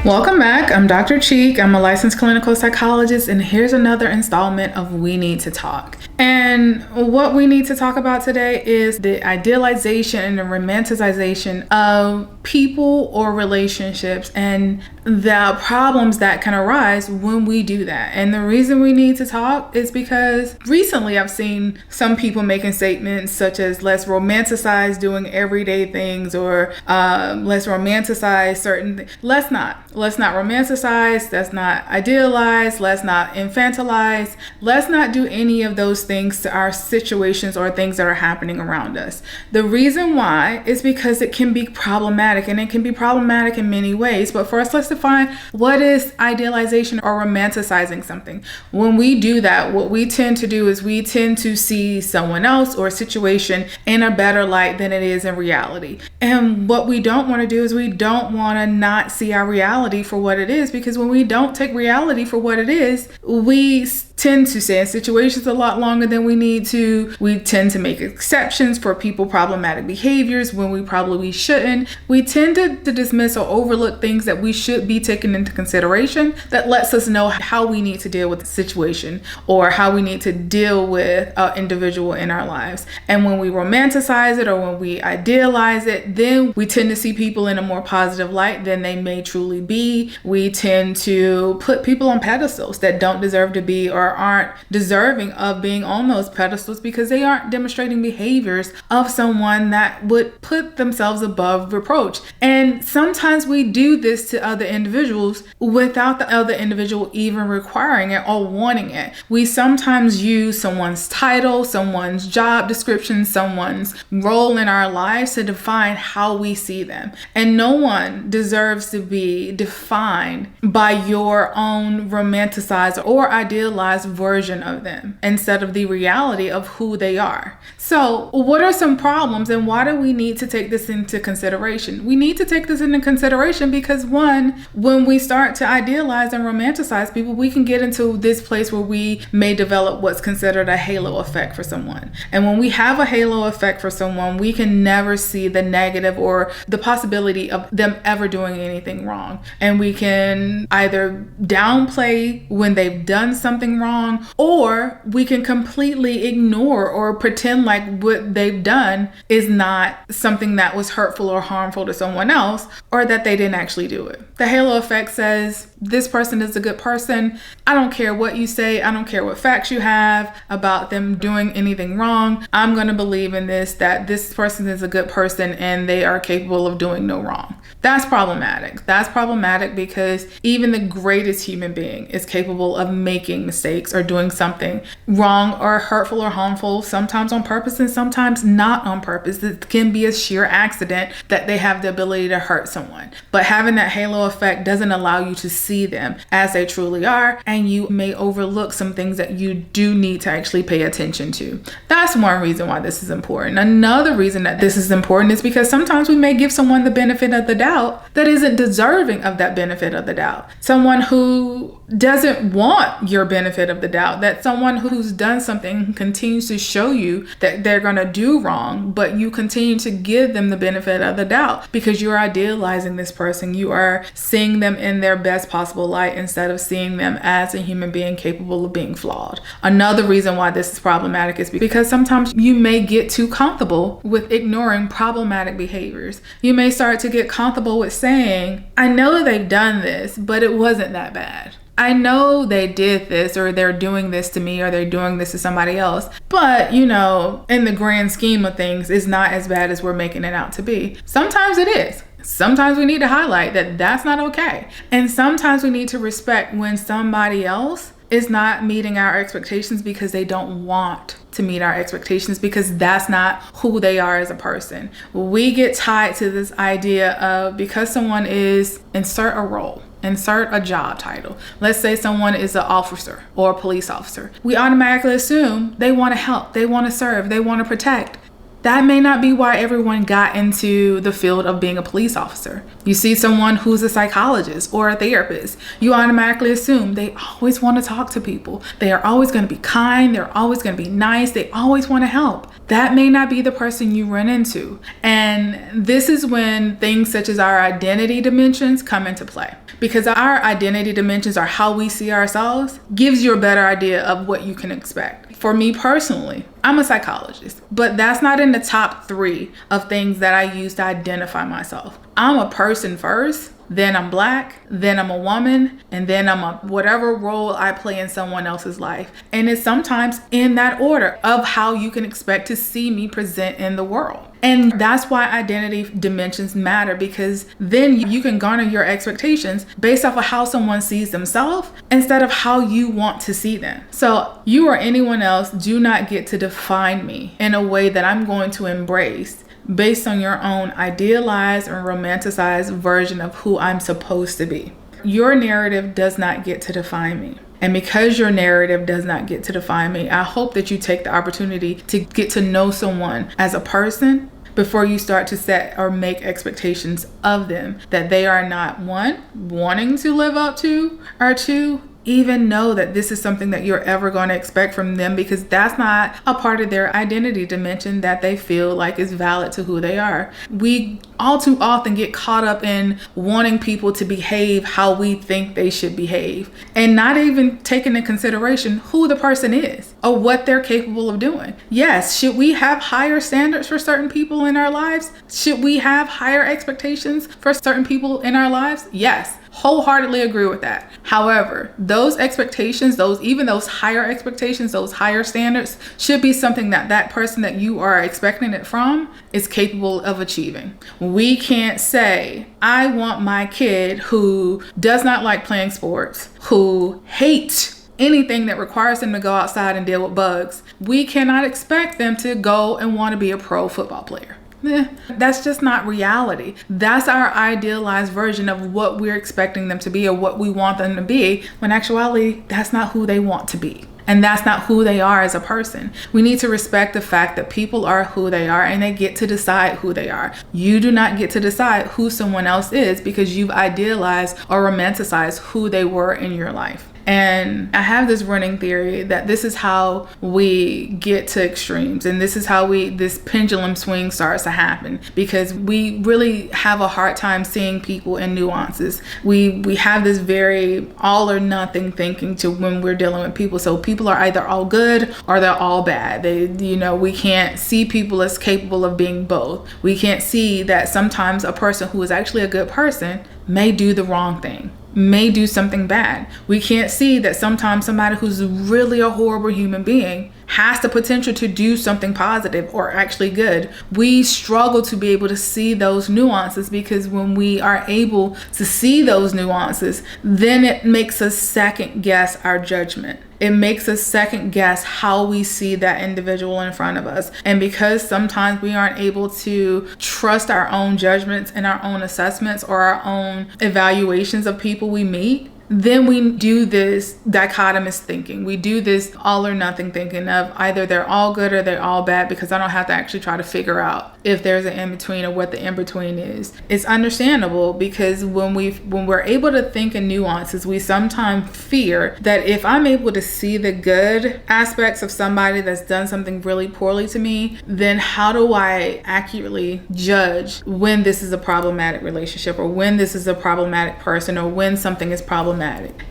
Welcome back. I'm Dr. Cheek. I'm a licensed clinical psychologist, and here's another installment of We Need to Talk. And what we need to talk about today is the idealization and the romanticization of people or relationships and the problems that can arise when we do that. And the reason we need to talk is because recently I've seen some people making statements such as let's romanticize doing everyday things, or let's romanticize certain things. Let's not romanticize. Let's not idealize. Let's not infantilize. Let's not do any of those things to our situations or things that are happening around us. The reason why is because it can be problematic, and it can be problematic in many ways. But first, let's define what is idealization or romanticizing something. When we do that, what we tend to do is we tend to see someone else or a situation in a better light than it is in reality. And what we don't want to do is we don't want to not see our reality for what it is, because when we don't take reality for what it is, we tend to stay in situations a lot longer than we need to. We tend to make exceptions for problematic behaviors when we probably shouldn't. We tend to dismiss or overlook things that we should be taken into consideration that lets us know how we need to deal with the situation or how we need to deal with an individual in our lives. And when we romanticize it or when we idealize it, then we tend to see people in a more positive light than they may truly be. We tend to put people on pedestals that don't deserve to be or aren't deserving of being on those pedestals because they aren't demonstrating behaviors of someone that would put themselves above reproach. And sometimes we do this to other individuals without the other individual even requiring it or wanting it. We sometimes use someone's title, someone's job description, someone's role in our lives to define how we see them. And no one deserves to be defined by your own romanticized or idealized version of them instead of the reality of who they are. So what are some problems, and why do we need to take this into consideration? We need to take this into consideration because, one, when we start to idealize and romanticize people, we can get into this place where we may develop what's considered a halo effect for someone. And when we have a halo effect for someone, we can never see the negative or the possibility of them ever doing anything wrong. And we can either downplay when they've done something wrong, or we can completely ignore or pretend like what they've done is not something that was hurtful or harmful to someone else, or that they didn't actually do it. The halo effect says, this person is a good person. I don't care what you say. I don't care what facts you have about them doing anything wrong. I'm going to believe in this, that this person is a good person and they are capable of doing no wrong. That's problematic. That's problematic because even the greatest human being is capable of making mistakes or doing something wrong or hurtful or harmful, sometimes on purpose and sometimes not on purpose. It can be a sheer accident that they have the ability to hurt someone. But having that halo effect doesn't allow you to see them as they truly are, and you may overlook some things that you do need to actually pay attention to. That's one reason why this is important. Another reason that this is important is because sometimes we may give someone the benefit of the doubt that isn't deserving of that benefit of the doubt. Someone who doesn't want your benefit of the doubt, that someone who's done something continues to show you that they're going to do wrong, but you continue to give them the benefit of the doubt because you're idealizing this person. You are seeing them in their best possible light instead of seeing them as a human being capable of being flawed. Another reason why this is problematic is because sometimes you may get too comfortable with ignoring problematic behaviors. You may start to get comfortable with saying, I know they've done this, but it wasn't that bad. I know they did this, or they're doing this to me, or they're doing this to somebody else. But, in the grand scheme of things, it's not as bad as we're making it out to be. Sometimes it is. Sometimes we need to highlight that that's not okay. And sometimes we need to respect when somebody else is not meeting our expectations because they don't want to meet our expectations, because that's not who they are as a person. We get tied to this idea of, because someone is, insert a role, insert a job title. Let's say someone is an officer or a police officer. We automatically assume they want to help, they want to serve, they want to protect. That may not be why everyone got into the field of being a police officer. You see someone who's a psychologist or a therapist, you automatically assume they always want to talk to people. They are always going to be kind. They're always going to be nice. They always want to help. that may not be the person you run into. And this is when things such as our identity dimensions come into play. Because our identity dimensions are how we see ourselves, gives you a better idea of what you can expect. For me personally, I'm a psychologist, but that's not in the top 3 of things that I use to identify myself. I'm a person first, then I'm Black, then I'm a woman, and then I'm a whatever role I play in someone else's life. And it's sometimes in that order of how you can expect to see me present in the world. And that's why identity dimensions matter, because then you can garner your expectations based off of how someone sees themselves instead of how you want to see them. So you or anyone else do not get to define me in a way that I'm going to embrace based on your own idealized or romanticized version of who I'm supposed to be. Your narrative does not get to define me. And because your narrative does not get to define me, I hope that you take the opportunity to get to know someone as a person before you start to set or make expectations of them that they are not, 1, wanting to live up to, or 2, even know that this is something that you're ever going to expect from them, because that's not a part of their identity dimension that they feel like is valid to who they are. We all too often get caught up in wanting people to behave how we think they should behave and not even taking into consideration who the person is or what they're capable of doing. Yes, should we have higher standards for certain people in our lives? Should we have higher expectations for certain people in our lives? Yes. Wholeheartedly agree with that. However, those expectations, those higher expectations, those higher standards should be something that that person that you are expecting it from is capable of achieving. We can't say, I want my kid who does not like playing sports, who hates anything that requires them to go outside and deal with bugs. We cannot expect them to go and want to be a pro football player. That's just not reality. That's our idealized version of what we're expecting them to be or what we want them to be, when actuality, that's not who they want to be. And that's not who they are as a person. We need to respect the fact that people are who they are and they get to decide who they are. You do not get to decide who someone else is because you've idealized or romanticized who they were in your life. And I have this running theory that this is how we get to extremes, and this is how this pendulum swing starts to happen, because we really have a hard time seeing people in nuances. We have this very all or nothing thinking to when we're dealing with people. So people are either all good or they're all bad. We can't see people as capable of being both. We can't see that sometimes a person who is actually a good person may do the wrong thing, may do something bad. We can't see that sometimes somebody who's really a horrible human being has the potential to do something positive or actually good. We struggle to be able to see those nuances, because when we are able to see those nuances, then it makes us second guess our judgment. It makes us second guess how we see that individual in front of us. And because sometimes we aren't able to trust our own judgments and our own assessments or our own evaluations of people we meet, then we do this dichotomous thinking. We do this all or nothing thinking of either they're all good or they're all bad, because I don't have to actually try to figure out if there's an in-between or what the in-between is. It's understandable, because when we're able to think in nuances, we sometimes fear that if I'm able to see the good aspects of somebody that's done something really poorly to me, then how do I accurately judge when this is a problematic relationship, or when this is a problematic person, or when something is problematic?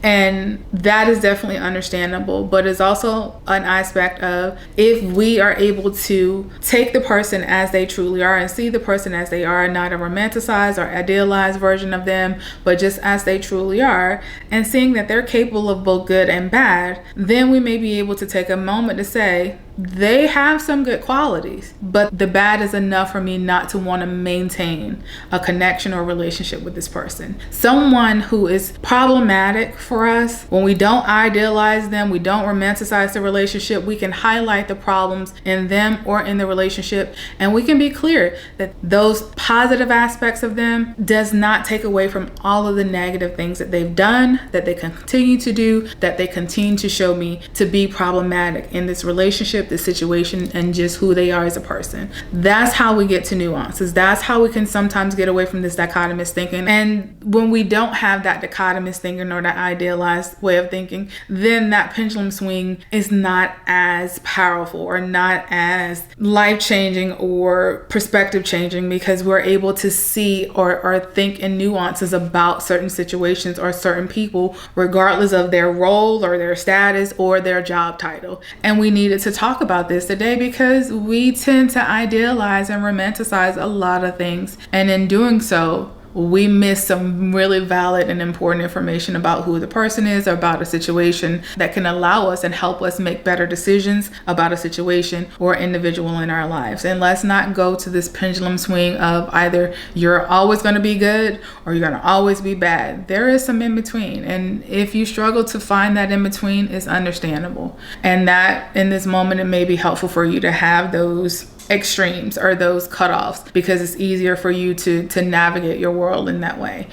And that is definitely understandable, but it's also an aspect of, if we are able to take the person as they truly are and see the person as they are, not a romanticized or idealized version of them, but just as they truly are, and seeing that they're capable of both good and bad, then we may be able to take a moment to say, they have some good qualities, but the bad is enough for me not to want to maintain a connection or relationship with this person. Someone who is problematic for us, when we don't idealize them, we don't romanticize the relationship, we can highlight the problems in them or in the relationship, and we can be clear that those positive aspects of them does not take away from all of the negative things that they've done, that they continue to do, that they continue to show me to be problematic in this relationship, relationship, the situation, and just who they are as a person. That's how we get to nuances. That's how we can sometimes get away from this dichotomous thinking. And when we don't have that dichotomous thinking or that idealized way of thinking, then that pendulum swing is not as powerful or not as life-changing or perspective-changing, because we're able to see or think in nuances about certain situations or certain people, regardless of their role or their status or their job title. And we needed to talk about this today because we tend to idealize and romanticize a lot of things. And in doing so, we miss some really valid and important information about who the person is or about a situation that can allow us and help us make better decisions about a situation or individual in our lives. And let's not go to this pendulum swing of either you're always going to be good or you're going to always be bad. There is some in between. And if you struggle to find that in between, it's understandable. And that in this moment, it may be helpful for you to have those extremes or those cutoffs, because it's easier for you to navigate your world in that way.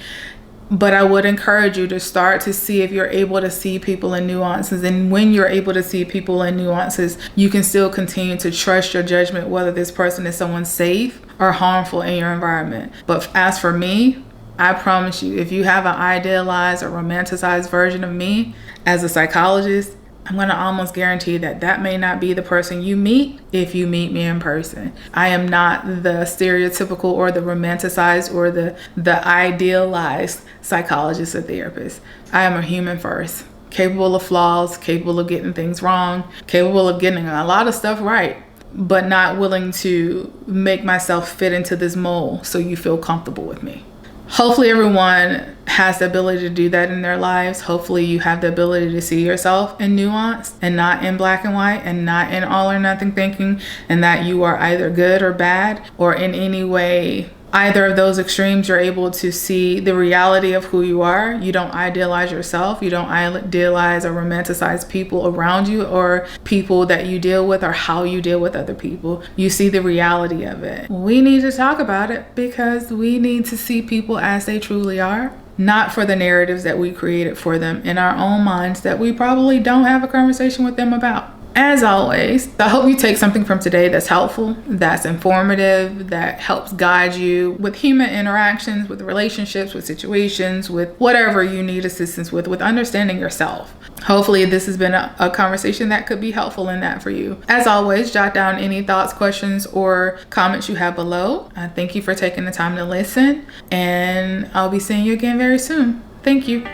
But I would encourage you to start to see if you're able to see people in nuances. And when you're able to see people in nuances, you can still continue to trust your judgment, whether this person is someone safe or harmful in your environment. But as for me, I promise you, if you have an idealized or romanticized version of me as a psychologist, I'm going to almost guarantee that that may not be the person you meet if you meet me in person. I am not the stereotypical or the romanticized or the idealized psychologist or therapist. I am a human first, capable of flaws, capable of getting things wrong, capable of getting a lot of stuff right, but not willing to make myself fit into this mold so you feel comfortable with me. Hopefully everyone has the ability to do that in their lives. Hopefully you have the ability to see yourself in nuance and not in black and white and not in all or nothing thinking, and that you are either good or bad or in any way. Either of those extremes, you're able to see the reality of who you are. You don't idealize yourself. You don't idealize or romanticize people around you or people that you deal with or how you deal with other people. You see the reality of it. We need to talk about it because we need to see people as they truly are, not for the narratives that we created for them in our own minds that we probably don't have a conversation with them about. As always, I hope you take something from today that's helpful, that's informative, that helps guide you with human interactions, with relationships, with situations, with whatever you need assistance with understanding yourself. Hopefully this has been a conversation that could be helpful in that for you. As always, jot down any thoughts, questions, or comments you have below. Thank you for taking the time to listen, and I'll be seeing you again very soon. Thank you.